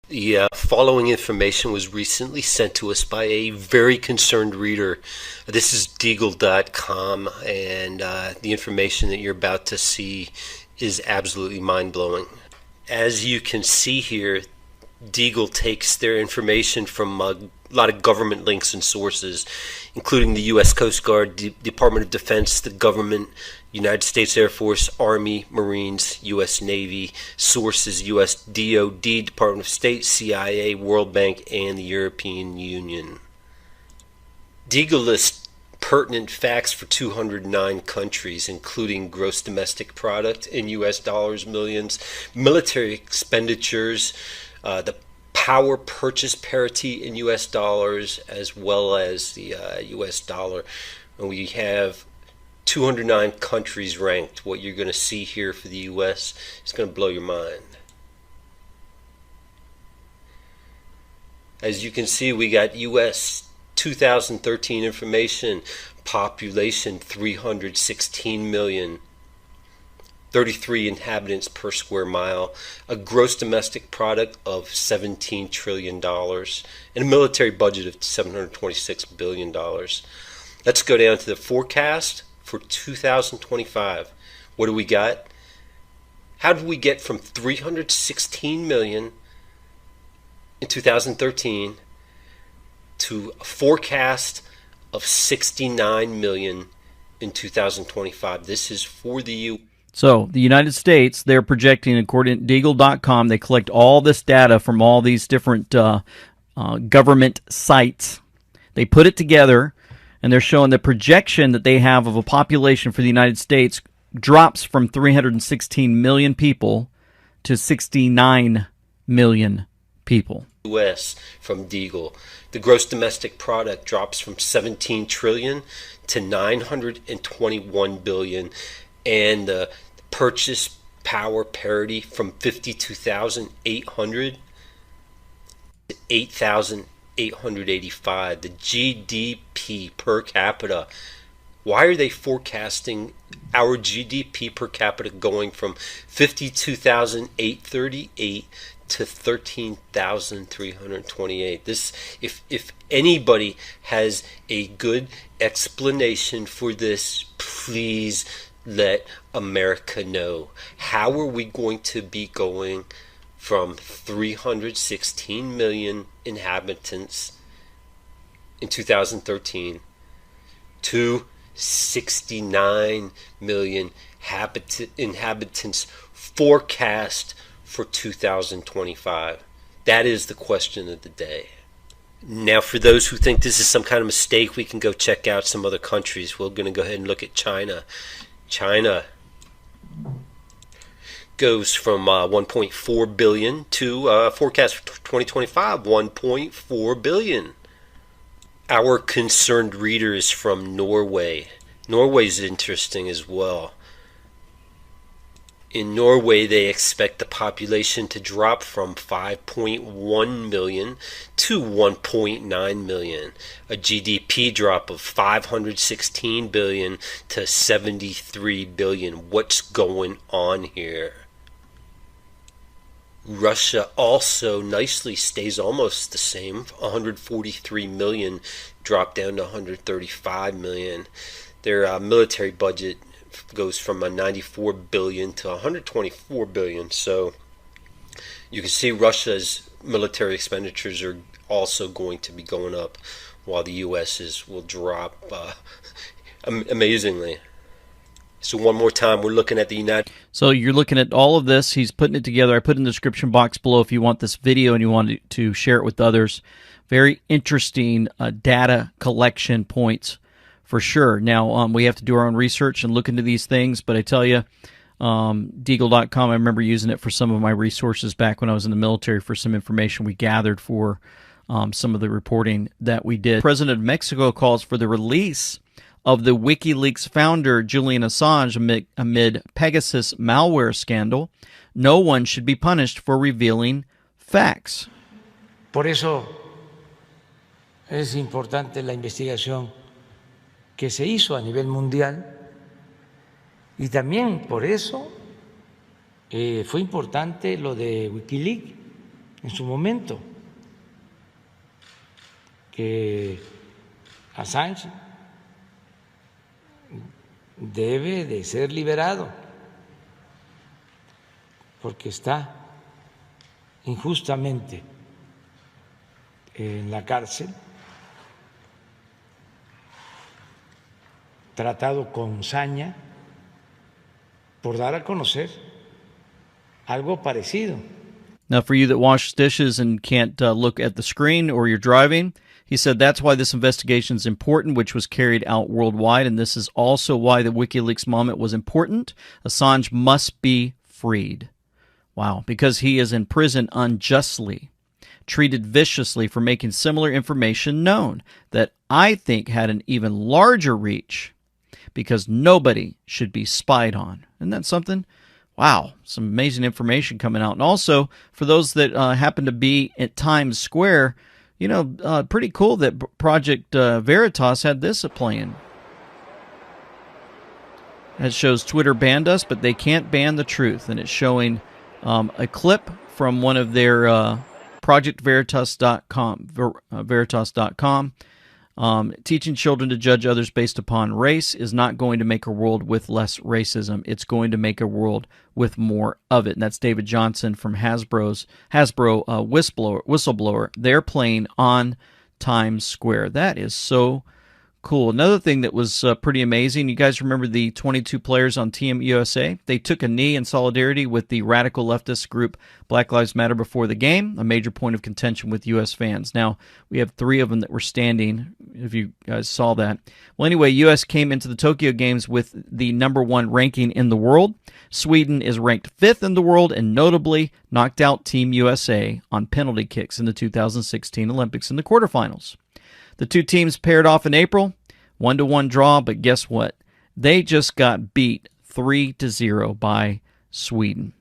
The following information was recently sent to us by a very concerned reader. This is Deagle.com, and the information that you're about to see is absolutely mind-blowing. As you can see here, Deagle takes their information from a lot of government links and sources, including the U.S. Coast Guard, Department of Defense, the government, United States Air Force, Army, Marines, U.S. Navy, sources, U.S. DoD, Department of State, CIA, World Bank, and the European Union. Deagle lists pertinent facts for 209 countries, including gross domestic product in U.S. dollars millions, military expenditures, the power purchase parity in U.S. dollars, as well as the U.S. dollar. And we have 209 countries ranked. What you're going to see here for the U.S. is going to blow your mind. As you can see, we got U.S. 2013 information, population 316 million, 33 inhabitants per square mile, a gross domestic product of $17 trillion, and a military budget of $726 billion. Let's go down to the forecast for 2025. What do we got? How did we get from 316 million in 2013 to a forecast of 69 million in 2025? This is for the U. So the United States, they're projecting, according to Deagle.com, they collect all this data from all these different government sites. They put it together, and they're showing the projection that they have of a population for the United States drops from 316 million people to 69 million people. U.S. from Deagle. The gross domestic product drops from 17 trillion to 921 billion, and the purchase power parity from 52,800 to 8,885. The GDP per capita. Why are they forecasting our GDP per capita going from 52,838 to 13,328? This, if anybody has a good explanation for this, please let America know. How are we going to be going from 316 million inhabitants in 2013 to 69 million inhabitants forecast for 2025? That is the question of the day. Now, for those who think this is some kind of mistake, we can go check out some other countries. We're going to go ahead and look at China. China goes from 1.4 billion to forecast for 2025, 1.4 billion. Our concerned reader is from Norway. Norway's interesting as well. In Norway, they expect the population to drop from 5.1 million to 1.9 million. A GDP drop of 516 billion to 73 billion. What's going on here? Russia also nicely stays almost the same. 143 million dropped down to 135 million. Their military budget goes from a 94 billion to 124 billion. So you can see Russia's military expenditures are also going to be going up, while the US's will drop amazingly. So one more time, we're looking at the United. So you're looking at all of this. He's putting it together. I put in the description box below if you want this video and you want to share it with others. Very interesting data collection points for sure. Now, we have to do our own research and look into these things, but I tell you, Deagle.com, I remember using it for some of my resources back when I was in the military for some information we gathered for some of the reporting that we did. The President of Mexico calls for the release of the WikiLeaks founder Julian Assange amid Pegasus malware scandal. No one should be punished for revealing facts. Por eso es importante la investigación que se hizo a nivel mundial, y también por eso fue importante lo de WikiLeaks, en su momento, que Assange debe de ser liberado porque está injustamente en la cárcel, tratado con saña por dar a conocer algo parecido. Now, for you that wash dishes and can't look at the screen or you're driving, he said that's why this investigation is important, which was carried out worldwide, and this is also why the WikiLeaks moment was important. Assange must be freed. Wow, because he is in prison unjustly, treated viciously for making similar information known that I think had an even larger reach, because nobody should be spied on. Isn't that something? Wow, some amazing information coming out. And also, for those that happen to be at Times Square, pretty cool that Project Veritas had this playing. It shows Twitter banned us, but they can't ban the truth. And it's showing a clip from one of their Veritas.com. Teaching children to judge others based upon race is not going to make a world with less racism. It's going to make a world with more of it. And that's David Johnson from Hasbro whistleblower. They're playing on Times Square. That is so cool. Another thing that was pretty amazing, you guys remember the 22 players on Team USA? They took a knee in solidarity with the radical leftist group Black Lives Matter before the game, a major point of contention with U.S. fans. Now, we have 3 of them that were standing, if you guys saw that. Well, anyway, U.S. came into the Tokyo Games with the #1 ranking in the world. Sweden is ranked 5th in the world and notably knocked out Team USA on penalty kicks in the 2016 Olympics in the quarterfinals. The two teams paired off in April, 1-1 draw, but guess what? They just got beat 3-0 by Sweden.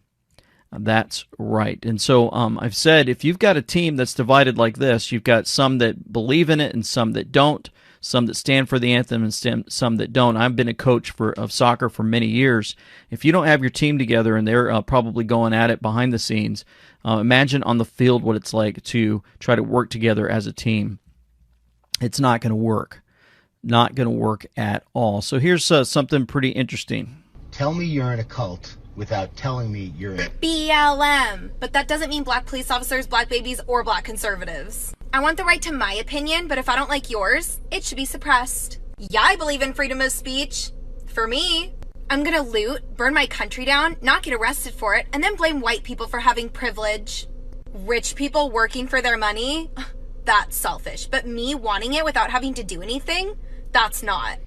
That's right. And so I've said, if you've got a team that's divided like this, you've got some that believe in it and some that don't, some that stand for the anthem and some that don't. I've been a coach of soccer for many years. If you don't have your team together and they're probably going at it behind the scenes, imagine on the field what it's like to try to work together as a team. It's not going to work. Not going to work at all. So here's something pretty interesting. Tell me you're in a cult without telling me you're in BLM. But that doesn't mean black police officers, black babies, or black conservatives. I want the right to my opinion, but if I don't like yours, it should be suppressed. Yeah, I believe in freedom of speech. For me, I'm gonna loot, burn my country down, not get arrested for it, and then blame white people for having privilege. Rich people working for their money? That's selfish. But me wanting it without having to do anything? That's not.